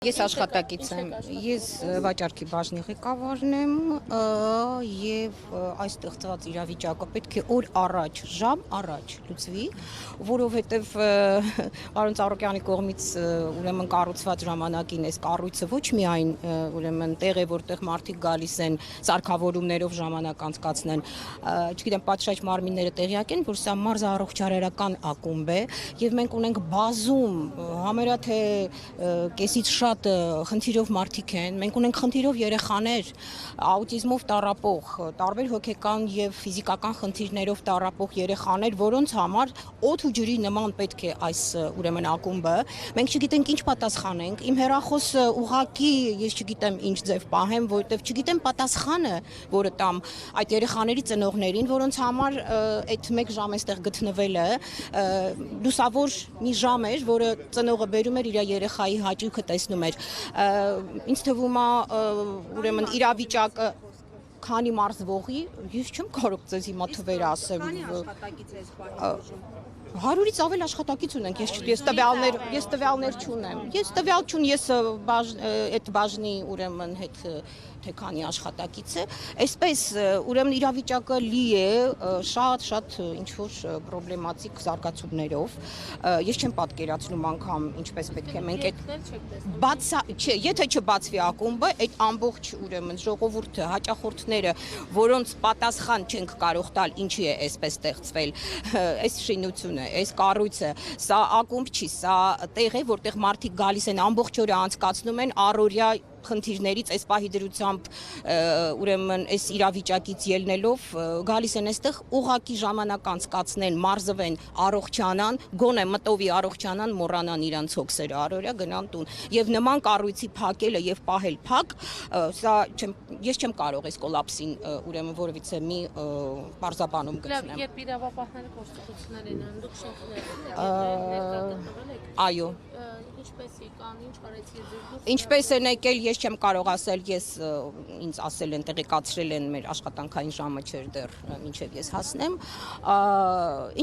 Ես աշխատակից եմ, ես վաճառքի բաժնի ղեկավարն եմ եւ այս ստեղծված իրավիճակը պետք է օր առաջ, ժամ առաջ լուծվի, որովհետեւ պարոն Ծառուկյանի կողմից ուրեմն կառուցված ժամանակին այս կառույցը ոչ միայն ուրեմն տեղ է, որտեղ մարդիկ գալիս են սարքավորումներով ժամանակ անցկացնեն, չգիտեմ, պատշաճ մարմինները տեղյակ են, որ սա մարզաառողջարարական ակումբ է եւ մենք ունենք բազում համարյա թե կեսից շատ խնդիրով մարդիկ են, մենք ունենք խնդիրով երեխաներ, աուտիզմով տառապող, տարբեր հոգեկան եւ ֆիզիկական խնդիրներով տառապող երեխաներ, որոնց համար օդ ու ջրի նման պետք է այս ուրեմն ակումբը։ Մենք չգիտենք ինչ պատասխանենք, իմ հեռախոսը ուղակի ես չգիտեմ ինչ ձև պահեմ, որովհետեւ չգիտեմ պատասխանը, որը տամ այդ երեխաների ծնողներին, որոնց համար այդ 1 ժամ այստեղ գտնվելը լուսավոր մի ժամ էր, որը ծնողը բերում էր իր երեխայի հաճույքը տեսնում էր։ Ինձ թվում է ուրեմն իրավիճակը քանի մարզվողի, ես չեմ կարող ձեզ հիմա թվեր ասեմ։ Քանի աշխատակից է այս բաժնում։ 100-ից ավել աշխատակից ունենք, ես տվյալներ չունեմ։ Ես տվյալ չունեմ, ես այդ բաժնի ուրեմն հետ թե քանի աշխատակից է, այսպես ուրեմն իրավիճակը լի է շատ ինչ-որ պրոբլեմատիկ զարգացումներով, ես չեմ պատկերացնում անգամ ինչպես պետք է մենք այդ եթե չբացվի ակումբը, այդ ամբողջ ուրեմն ժողովուրդը, հաճախորդները, որոնց պատասխան չենք կարող տալ, ինչի է այսպես ստեղծվել, այս շինությունը, այս կառույցը, սա ակումբ չի, սա տեղ է, որտեղ մարդիկ գալիս են ամբողջ օրը անցկացնում են առօրյա խնդիրներից այս պահի դրությամբ ուրեմն այս իրավիճակից ելնելով գալիս են այստեղ ուղակի ժամանակ անցկացնեն, մարզվեն, առողջանան, գոնե մտովի առողջանան, մոռանան իրանց հոգսերը, առօրյա գնան տուն։ Եվ նման կառույցի փակելը եւ պահել փակ, սա ես չեմ կարող այս կոլապսին ուրեմն որևիցե մի բարձաբանում գտնեմ։ Երբ իրավապահները կոնստիտուցիոնել են անդուք շենքներում, այո։ Ինչպես եկան, ինչ արեցիք դուք։ Ինչպես են եկել, ես չեմ կարող ասել, ես ինձ ասել են, տեղեկացրել են մեր աշխատանքային ժամը չէր դեռ մինչև ես հասնեմ։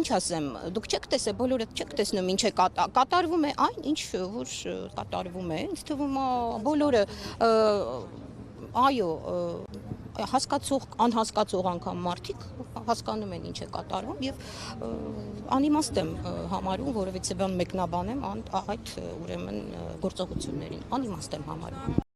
Ինչ ասեմ, դուք չեք տեսել, բոլորը չեք տեսնում ինչ է կատարվում է այն, ինչ որ կատարվում է։ Ինձ թվում է բոլորը այո, հասկացող, անհասկացող անգամ մարդիկ հասկանում են ինչ է կատարվում եւ անիմաստ եմ համարում, որովհետեւ բան մեկնաբանեմ այդ ուրեմն գործողություններին, անիմաստ եմ համարում։